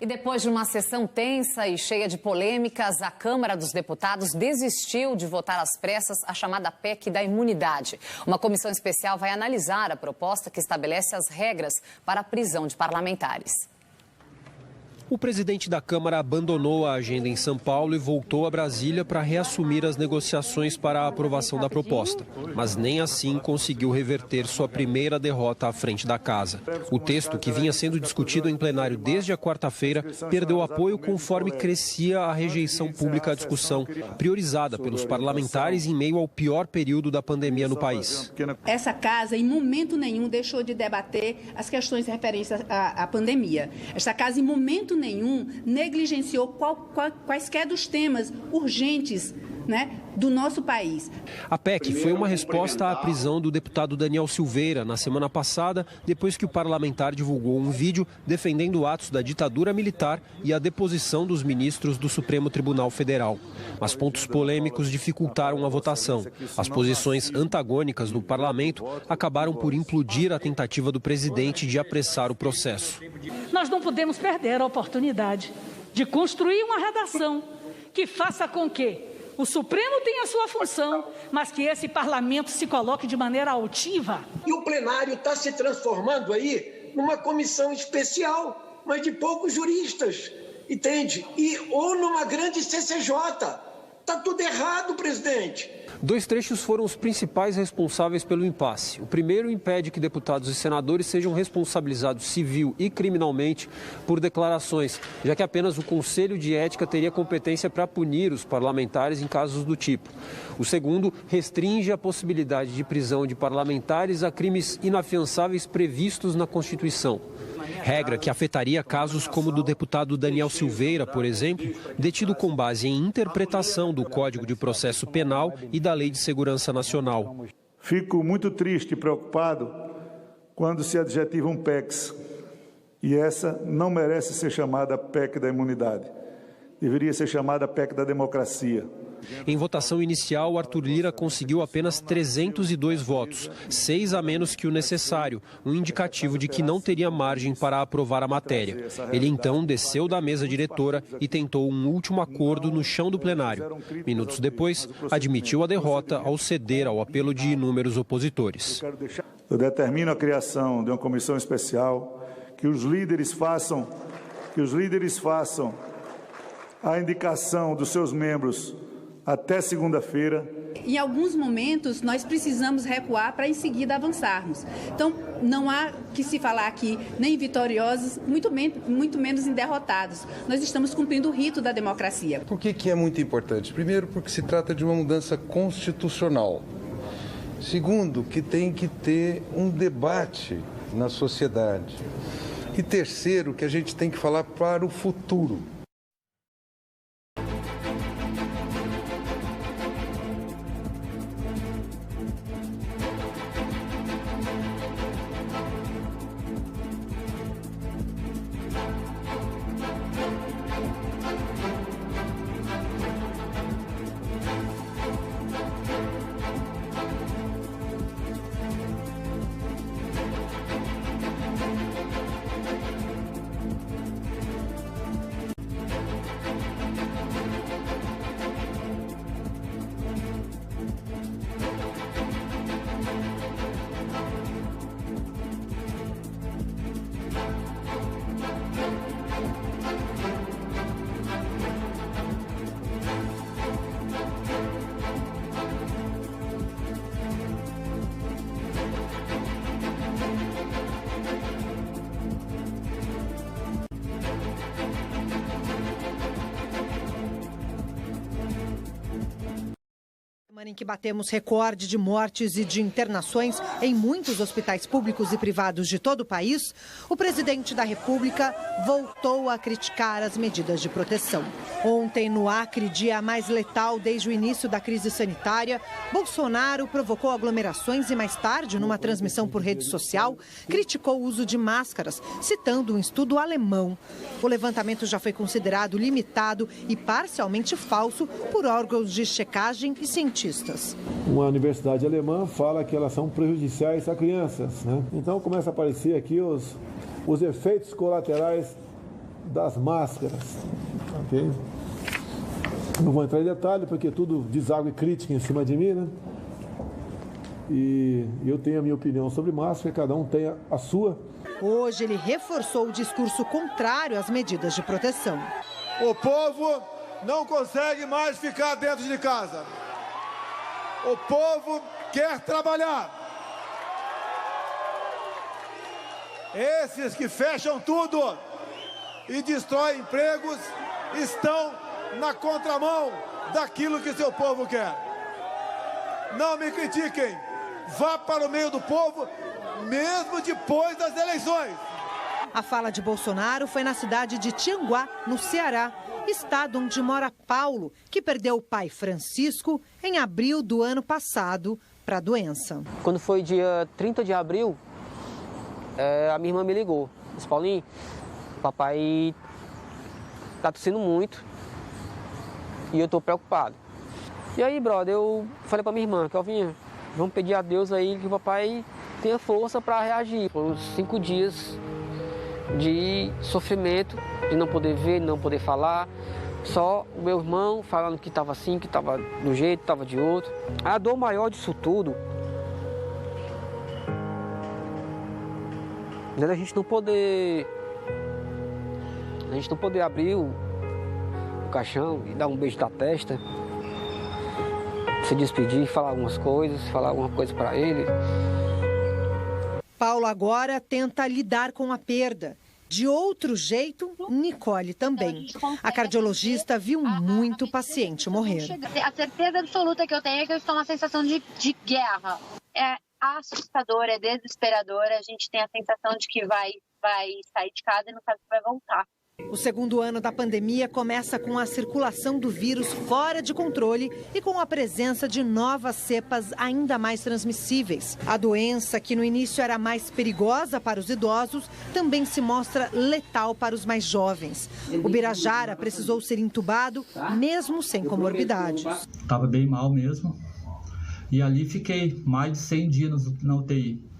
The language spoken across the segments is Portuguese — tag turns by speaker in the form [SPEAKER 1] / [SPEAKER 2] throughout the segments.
[SPEAKER 1] E depois de uma sessão tensa e cheia de polêmicas, a Câmara dos Deputados desistiu de votar às pressas a chamada PEC da imunidade. Uma comissão especial vai analisar a proposta que estabelece as regras para a prisão de parlamentares.
[SPEAKER 2] O presidente da Câmara abandonou a agenda em São Paulo e voltou a Brasília para reassumir as negociações para a aprovação da proposta. Mas nem assim conseguiu reverter sua primeira derrota à frente da casa. O texto, que vinha sendo discutido em plenário desde a quarta-feira, perdeu apoio conforme crescia a rejeição pública à discussão, priorizada pelos parlamentares em meio ao pior período da pandemia no país.
[SPEAKER 3] Essa casa, em momento nenhum, deixou de debater as questões referentes à pandemia. Essa casa, em momento nenhum, negligenciou quaisquer dos temas urgentes, do nosso país.
[SPEAKER 2] A PEC foi uma resposta à prisão do deputado Daniel Silveira na semana passada, depois que o parlamentar divulgou um vídeo defendendo atos da ditadura militar e a deposição dos ministros do Supremo Tribunal Federal. Mas pontos polêmicos dificultaram a votação. As posições antagônicas no parlamento acabaram por implodir a tentativa do presidente de apressar o processo.
[SPEAKER 4] Nós não podemos perder a oportunidade de construir uma redação que faça com que o Supremo tenha a sua função, mas que esse parlamento se coloque de maneira altiva.
[SPEAKER 5] E o plenário está se transformando aí numa comissão especial, mas de poucos juristas, entende? Ou numa grande CCJ. Está tudo errado, presidente.
[SPEAKER 2] Dois trechos foram os principais responsáveis pelo impasse. O primeiro impede que deputados e senadores sejam responsabilizados civil e criminalmente por declarações, já que apenas o Conselho de Ética teria competência para punir os parlamentares em casos do tipo. O segundo restringe a possibilidade de prisão de parlamentares a crimes inafiançáveis previstos na Constituição. Regra que afetaria casos como o do deputado Daniel Silveira, por exemplo, detido com base em interpretação do Código de Processo Penal e da Lei de Segurança Nacional.
[SPEAKER 6] Fico muito triste e preocupado quando se adjetiva um PEC, e essa não merece ser chamada PEC da imunidade. Deveria ser chamada PEC da democracia.
[SPEAKER 2] Em votação inicial, Arthur Lira conseguiu apenas 302 votos, 6 a menos que o necessário, um indicativo de que não teria margem para aprovar a matéria. Ele então desceu da mesa diretora e tentou um último acordo no chão do plenário. Minutos depois, admitiu a derrota ao ceder ao apelo de inúmeros opositores.
[SPEAKER 6] Eu determino a criação de uma comissão especial, que os líderes façam a indicação dos seus membros até segunda-feira.
[SPEAKER 3] Em alguns momentos, nós precisamos recuar para em seguida avançarmos. Então, não há que se falar aqui nem vitoriosos, muito menos em derrotados. Nós estamos cumprindo o rito da democracia.
[SPEAKER 7] Por que é muito importante? Primeiro, porque se trata de uma mudança constitucional. Segundo, que tem que ter um debate na sociedade. E terceiro, que a gente tem que falar para o futuro.
[SPEAKER 8] Em que batemos recorde de mortes e de internações em muitos hospitais públicos e privados de todo o país, o presidente da República voltou a criticar as medidas de proteção. Ontem, no Acre, dia mais letal desde o início da crise sanitária, Bolsonaro provocou aglomerações e mais tarde, numa transmissão por rede social, criticou o uso de máscaras, citando um estudo alemão. O levantamento já foi considerado limitado e parcialmente falso por órgãos de checagem e cientistas.
[SPEAKER 9] Uma universidade alemã fala que elas são prejudiciais a crianças, né? Então começa a aparecer aqui os efeitos colaterais das máscaras, ok? Não vou entrar em detalhe, porque tudo deságua e crítica em cima de mim, né? E eu tenho a minha opinião sobre máscara, cada um tem a sua.
[SPEAKER 8] Hoje ele reforçou o discurso contrário às medidas de proteção.
[SPEAKER 9] O povo não consegue mais ficar dentro de casa. O povo quer trabalhar. Esses que fecham tudo e destroem empregos estão na contramão daquilo que seu povo quer. Não me critiquem. Vá para o meio do povo, mesmo depois das eleições.
[SPEAKER 8] A fala de Bolsonaro foi na cidade de Tianguá, no Ceará, estado onde mora Paulo, que perdeu o pai Francisco em abril do ano passado para a doença.
[SPEAKER 10] Quando foi dia 30 de abril, a minha irmã me ligou. Disse: Paulinho, papai tá tossindo muito e eu tô preocupado. E aí, brother, eu falei pra minha irmã, Kelvinha, vamos pedir a Deus aí que o papai tenha força para reagir. Foram 5 dias de sofrimento, de não poder ver, de não poder falar. Só o meu irmão falando que estava assim, que estava de um jeito, estava de outro. A dor maior disso tudo é a gente não poder abrir o caixão e dar um beijo na testa, se despedir, falar algumas coisas, falar alguma coisa para ele.
[SPEAKER 8] Paulo agora tenta lidar com a perda. De outro jeito, Nicole também. A cardiologista viu muito paciente morrer.
[SPEAKER 11] A certeza absoluta que eu tenho é que eu estou numa sensação de guerra. É assustador, é desesperador. A gente tem a sensação de que vai sair de casa e não sabe se vai voltar.
[SPEAKER 8] O segundo ano da pandemia começa com a circulação do vírus fora de controle e com a presença de novas cepas ainda mais transmissíveis. A doença, que no início era mais perigosa para os idosos, também se mostra letal para os mais jovens. O Birajara precisou ser entubado, mesmo sem comorbidades.
[SPEAKER 12] Estava bem mal mesmo. E ali fiquei mais de 100 dias na UTI.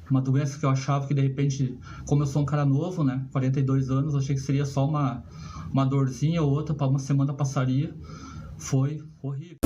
[SPEAKER 12] Uma doença que eu achava que, de repente, como eu sou um cara novo, né, 42 anos, eu achei que seria só uma dorzinha ou outra, para uma semana passaria. Foi horrível.